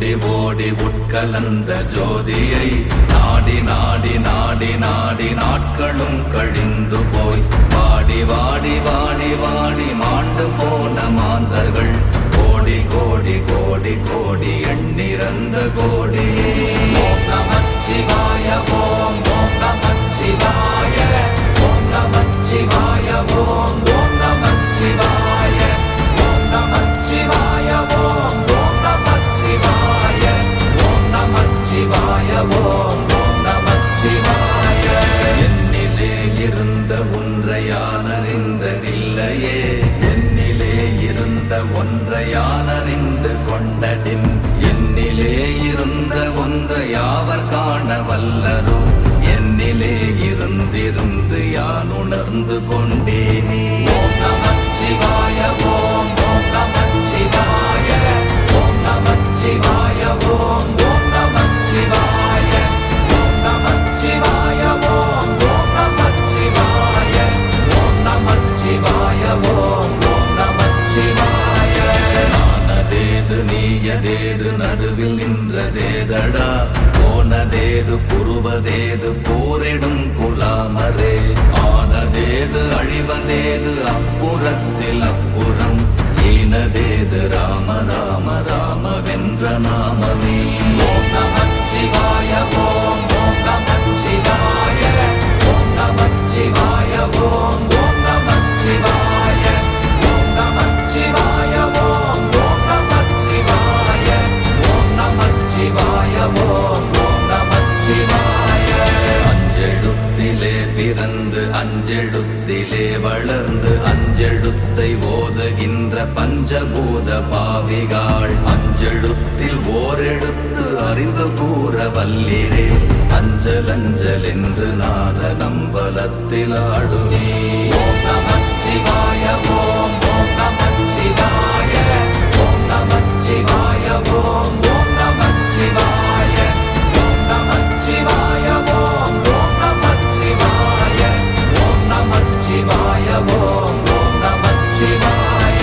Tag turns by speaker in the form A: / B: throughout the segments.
A: ஓடி ஓடி உட்கலந்த ஜோதியை நாடி நாடி நாடி நாடி நாட்களும் கழிந்து போய் வாடி வாடி வாடி வாடி மாண்டு போன மாந்தர்கள் கோடி கோடி கோடி கோடி எண்ணிறந்த கோடி. ஓம் நமச்சிவாய ஓம் ஓம் நமச்சிவாய ஓம் நமச்சிவாய ஓம் ஓம் நமச்சிவாய ஓம் நமச்சிவாய ஓம் ஓம் நமச்சிவாய ஓம் நமச்சிவாய ஓம் ஓம் நமச்சிவாய. என்னிலே இருந்த ஒன்றை யான் அறிந்ததில்லையே, என்னிலே இருந்த ஒன்றை யான் அறிந்து கொண்டடின், என்னிலே இருந்த ஒன்றை யாவர் காண வல்லரோ, என்னிலே இருந்திருந்து யான் உணர்ந்து கொண்டேனே. ஓம் நமச்சிவாய ஓம் ஓம் நமச்சிவாய ஓம் நமச்சிவாய ஓம் ஓம் நமச்சிவாய ஓம் நமச்சிவாய ஓம் ஓம் நமச்சிவாய ஓம் நமச்சிவாய ஓம் ஓம் நமச்சிவாய. நானதேது நீயதேது நடுவில் நின்றதேதடா, போனதேது புருவதேது போரிடும் குலாமரே, ஆனதேது அழிவதேது அப்புறத்தில் அப்புறம், ஈனதேது ராம ராம ராமவென்ற நாமமே. ஓம் நமச்சிவாய ஓம் ஓம் நமச்சிவாய ஓம் நமச்சிவாய ஓம் ஓம் நமச்சிவாய ஓம் நமச்சிவாய ஓம் ஓம் நமச்சிவாய ஓம் நமச்சிவாய ஓம் ஓம் நமச்சிவாய. அஞ்செழுத்திலே பிறந்து அஞ்செழுத்திலே வளர்ந்து அஞ்செழுத்தை ஓதுகின்ற பஞ்சபூத பாவிகாள், அஞ்செழுத்தில் ஓரெழுத்து அறிந்து கூற வல்லிரே, அஞ்சல் அஞ்சல் என்று நாத நம்பலத்தில் ஆடுவே. ஓம் நமச்சிவாய ஓம் ஓம் நமச்சிவாய ஓம் நமச்சிவாய ஓம் ஓம் நமச்சிவாய ஓம் நமச்சிவாய ஓம் ஓம் நமச்சிவாய ஓம் நமச்சிவாய ஓம் ஓம் நமச்சிவாய.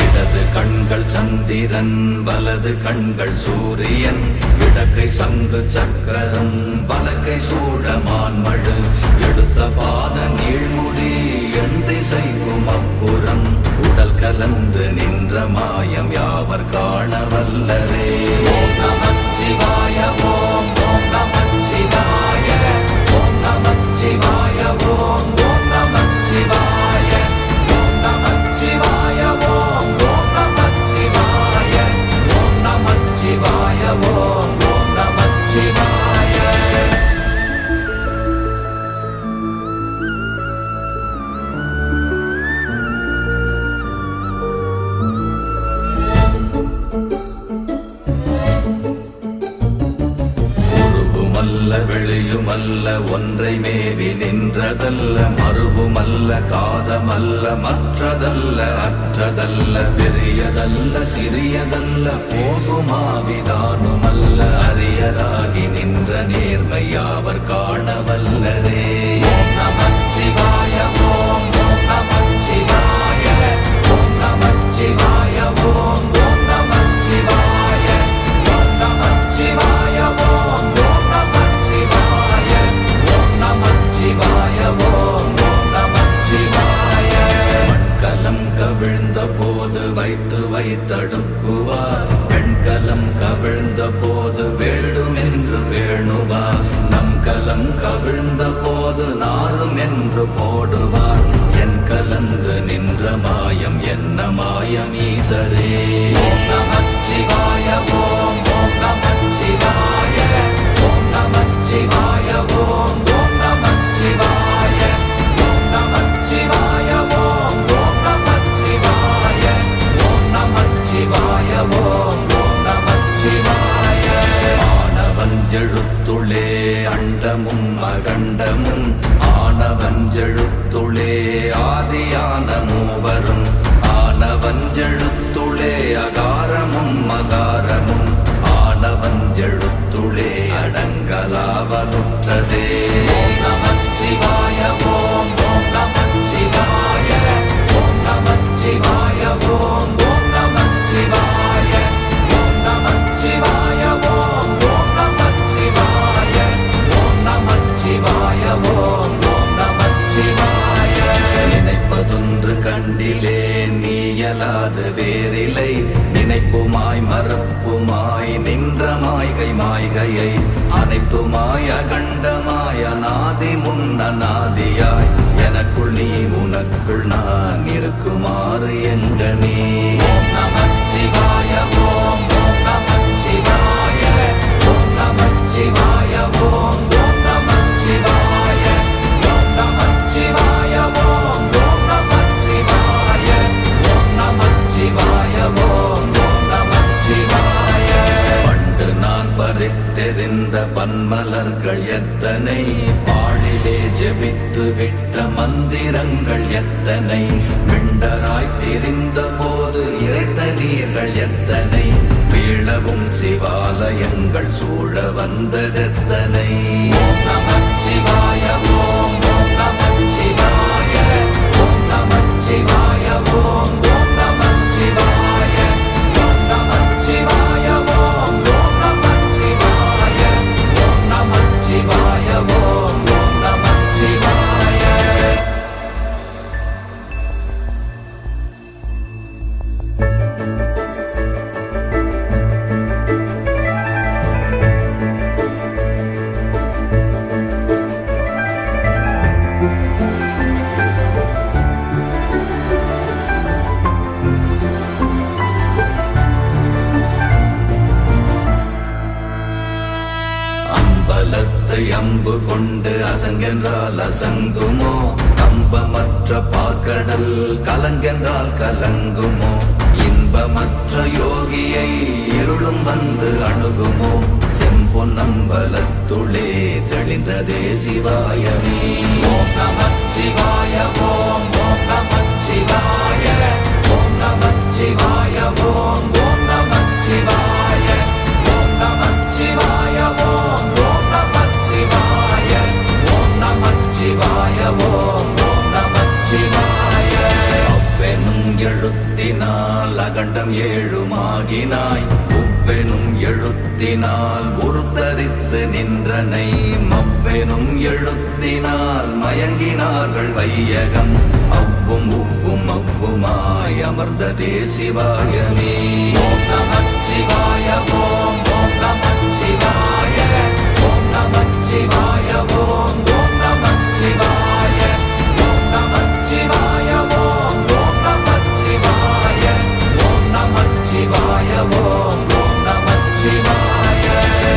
A: இடது கண்கள் சந்திரன் வலது கண்கள் சூரியன், இடக்கை சங்கு சக்கரம் வலக்கை சூழமான்மழு, எடுத்த பாத நீழ்முடி எண் திசைக்கும் அப்புறம், உடல் கலந்து நின்ற மாயம் யாவர் காண வல்லரே. ஓம் நமச்சிவாய ஓம் ஓம் நமச்சிவாய ஓம் நமச்சிவாய ஓம் ஓம் நமச்சிவாய ஓம் நமச்சிவாய ஓம் ஓம் நமச்சிவாய ஓம் நமச்சிவாய ஓம் ஓம் நமச்சிவாய. வெளியுமல்ல ஒன்றை மேவி நின்றதல்ல, மறுவுமல்ல காதமல்ல மற்றதல்ல அற்றதல்ல, பெரியதல்ல சிறியதல்ல போகுமாவிதானுமல்ல, அரியராகி நின்ற நேர்மை யாவர் காண வல்லரே. ஓம் நமச்சிவாய ஓம் ஓம் நமச்சிவாய ஓம் நமச்சிவாய ஓம் ஓம் நமச்சிவாய ஓம் நமச்சிவாய ஓம் ஓம் நமச்சிவாய ஓம் நமச்சிவாய ஓம் ஓம் நமச்சிவாய. மண்கலம் கவிழ்ந்த போது வைத்து வைத்தடுக்குவார், பெண்கலம் கவிழ்ந்த போது வேடும் என்று வேணுவார், நம் கலம் கவிழ்ந்த போது நாரும் என்று போடுவார், என் கலந்து நின்ற மாயம் என்ன மாயம் ஈசரே. ஓம் நமச்சிவாய ஓம் ஓம் நமச்சிவாய ஓம் நமச்சிவாய ஓம் ஓம் நமச்சிவாய ஓம் நமச்சிவாய ஓம் ஓம் நமச்சிவாய ஓம் நமச்சிவாய ஓம் ஓம் நமச்சிவாய. ஆனவஞ்செழுத்துளே அண்டமும் அகண்டமும், ஆனவஞ்செழுத்துளே ஆதியான மூவரும், ஆனவஞ்செழுத்துளே அகாரமும் மகாரமும், ஆனவஞ்செழுத்துளே அடங்கலாவலுற்றதே. ஓம் நமச்சிவாய ஓம் ஓம் நமச்சிவாய ஓம் நமச்சிவாய ஓம் ஓம் நமச்சிவாய ஓம் நமச்சிவாய ஆதி முன்னநாதியாய் எனக்குள் நீ உனக்குள் நான் இருக்குமாறு எங்கனே. ஓம் நமச்சிவாய ஓம் ஓம் நமச்சிவாய ஓம் நமச்சிவாய ஓம் ஓம் நமச்சிவாய ஓம் நமச்சிவாய ஓம் ஓம் நமச்சிவாய ஓம் நமச்சிவாய ஓம் ஓம் நமச்சிவாய. பண்டு நான் பறித்தெறிந்த பன்மலர்கள் எத்தனை, பாழிலே ஜெபித்து விட்ட மந்திரங்கள் எத்தனை, மிண்டராய் திரிந்த போது இறைத்த நீர்கள் எத்தனை, வீழவும் சிவாலயங்கள் சூழ வந்ததெத்தனை. ஓம் நமச்சிவாய ஓம் ஓம் நமச்சிவாய ஓம் நமச்சிவாய ஓம் ஓம் நமச்சிவாய ஓம் நமச்சிவாய ஓம் ஓம் நமச்சிவாய ஓம் நமச்சிவாய ஓம் ஓம் நமச்சிவாய. அம்பலத்தை அம்பு கொண்டு அசங்கென்றால் அசங்குமோ, கம்பமற்ற பாற்கடல் கலங்கென்றால் கலங்குமோ, இன்பமற்ற யோகியை இருளும் வந்து அணுகுமோ, செம்பொன்னம்பலத்துளே தெளிந்ததே சிவாயமே. ஓம் நமச்சிவாய ஓம் ஓம் நமச்சிவாய ஓம் நமச்சிவாய ஓம் ஓம் நமச்சிவாய ஓம் நமச்சிவாய ஓம் ஓம் நமச்சிவாய ஓம் நமச்சிவாய ஓம் ஓம் நமச்சிவாய. அவ்வெனும் எழுத்தினால் அகண்டம் ஏழுமாகினாய், உவ்வெனும் எழுத்தினால் உருத்தரித்து நின்றனை, மவ்வெனும் எழுத்தினால் மயங்கினார்கள் வையகம், அவ்வும் உவ்வும் அவ்வுமாய் அமர்ந்ததே சிவாயமே. ஓம் நமச்சிவாய ஓம் ஓம் நமச்சிவாய ஓம் நமச்சிவாய ஓம் ஓம் நமச்சிவாய ஓம் நமச்சிவாய ஓம் ஓம் நமச்சிவாய ஓம் நமச்சிவாய ஓம் ஓம் நமச்சிவாய.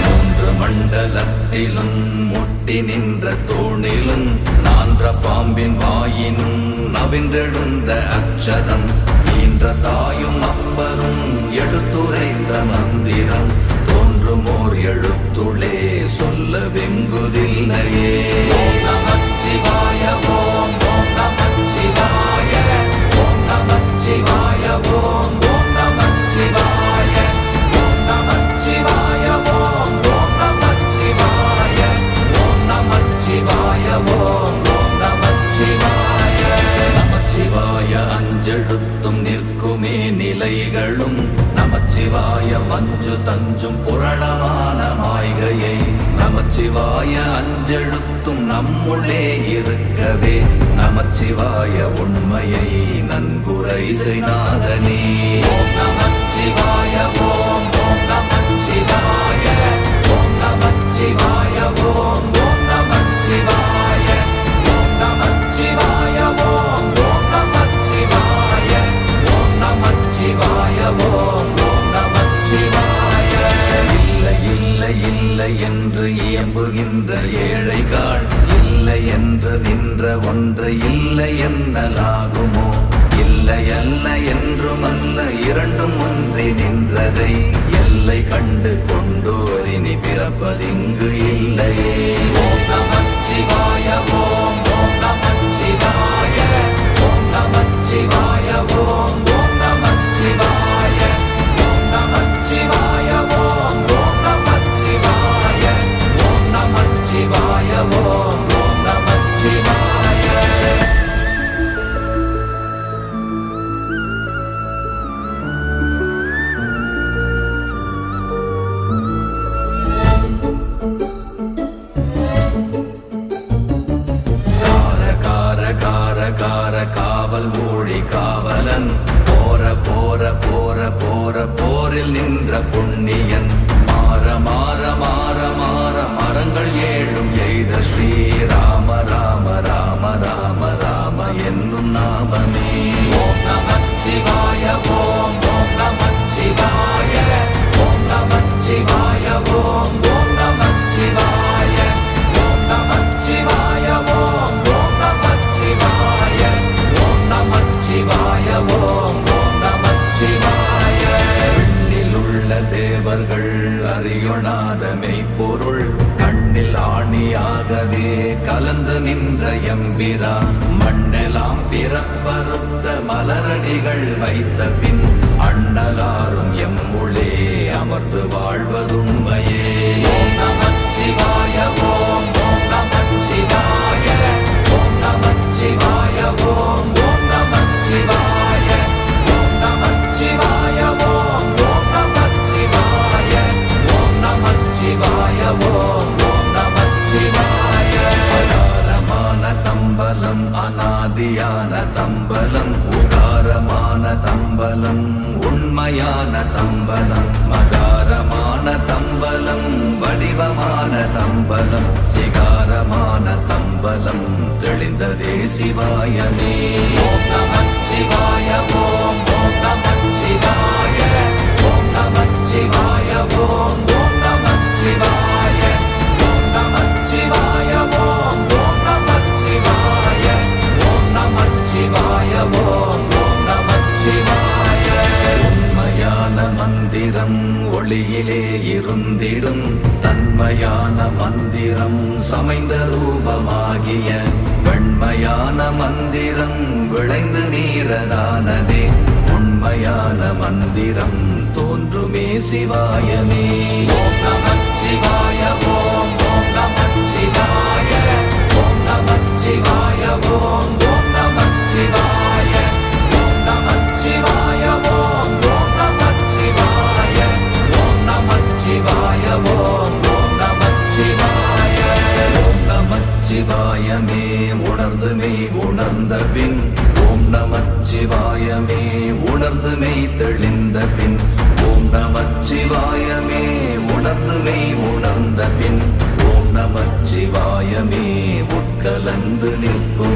A: மூன்று மண்டலத்திலும் முட்டி நின்ற தூணிலும் நான்ற பாம்பின் வாயினும் நவின்றெழுந்த அக்ஷரம், ஈன்ற தாயும் அப்பரும் எடுத்துரைத்த மந்திரம், தோன்றுமோர் எழுத்துளே சொல்ல வெங்குதில்லையே. ஓம் நமச்சிவாய ஓம் ஓம் நமச்சிவாய ஓம் நமச்சிவாய ஓம் ஓம் நமச்சிவாய ஓம் நமச்சிவாய ஓம் ஓம் நமச்சிவாய ஓம் நமச்சிவாய ஓம் ஓம் நமச்சிவாய. நமச்சிவாய அஞ்செழுத்தும் நிற்குமே நிலைகளும், நமச்சிவாய மஞ்சு தஞ்சும் புரணமான மாய்கையை, நமச்சிவாய அஞ்செழுத்தும் நம்முள்ளே இருக்கவே, நமச்சிவாய உண்மையை நன்குரை செய்நாதனே. ஓம் நமச்சிவாய ஓம் ஓம் நமச்சிவாய ஓம் நமச்சிவாய ஓம் ஓம் நமச்சிவாய ஓம் நமச்சிவாய ஓம் ஓம் நமச்சிவாய ஓம் நமச்சிவாய ஓம் ஓம் நமச்சிவாய. இல்லை இல்லை இல்லை என்று இயம்புகின்ற ஏழைகள், இல்லை என்று நின்ற ஒன்று இல்லை என்னலாகுமோ, இல்லை அல்ல என்றுமல்ல இரண்டும் ஒன்றி நின்றதை, எல்லை கண்டு கொண்டோர் இனி பிறப்பதிங்கு இல்லையே. ஓம் நமச்சிவாய ஓம் ஓம் நமச்சிவாய ஓம் நமச்சிவாய ஓம் ஓம் நமச்சிவாய ஓம் நமச்சிவாய ஓம் ஓம் நமச்சிவாய ஓம் நமச்சிவாய ஓம் ஓம் நமச்சிவாய. காவல் ஊழி காவலன், போற போற போற போற போரில் நின்ற புண்ணியன், மாற மாற மாற மாற மரங்கள் ஏழும் எய்த ஸ்ரீராம கலந்து நின்ற எம்பிரா மண்ணெல்லாம் பிறப்பறுத்த மலரடிகள் வைத்த பின் அண்ணலாரும் எம்முளே அமர்ந்து வாழ்வதுண்மையே. ஓம் நமச்சிவாய ஓம் ஓம் நமச்சிவாய ஓம் நமச்சிவாய ஓம் ஓம் நமச்சிவாய ஓம் நமச்சிவாய ஓம் ஓம் நமச்சிவாய ஓம் நமச்சிவாய ஓம் ஓம் நமச்சிவாய. அகாரமான தம்பலம் அநாதியான தம்பலம் உகாரமான தம்பலம் உண்மையான தம்பலம் மகாரமான தம்பலம் வடிவமான தம்பலம் சிகாரமான தம்பலம் தெளிந்ததே சிவாயமே. ஓம் நமச்சிவாய ஓம் ஓம் நமச்சிவாய ஓம் நமச்சிவாய ஓம் ஓம் நமச்சிவாய ஓம் நமச்சிவாய ஓம் ஓம் நமச்சிவாய ஓம் நமச்சிவாய ஓம் ஓம் நமச்சிவாய. உண்மையான மந்திரம் ஒளியிலே இருந்திடும் தன்மையான மந்திரம் சமைந்த ரூபமாகிய வெண்மையான மந்திரம் விளைந்து நீரதானதே உண்மையான மந்திரம் தோன்றுமே சிவாயமே. ஓம் நமச்சிவாய ஓம் ஓம் நமச்சிவாய ஓம் நமச்சிவாய ஓம் ஓம் நமச்சிவாய ஓம் நமச்சிவாய ஓம் ஓம் நமச்சிவாய ஓம் நமச்சிவாய ஓம் ஓம் நமச்சிவாய. ஓம் நமச்சிவாயமே உணர்ந்துமே உணர்ந்த பின் ஓம் நமச்சிவாயமே உணர்ந்துமே தெளிந்த பின் ஓம் நமச்சிவாயமே உணர்ந்துமே உணர்ந்த பின் ஓம் நமச்சிவாயமே உட்கலந்து நிற்கும்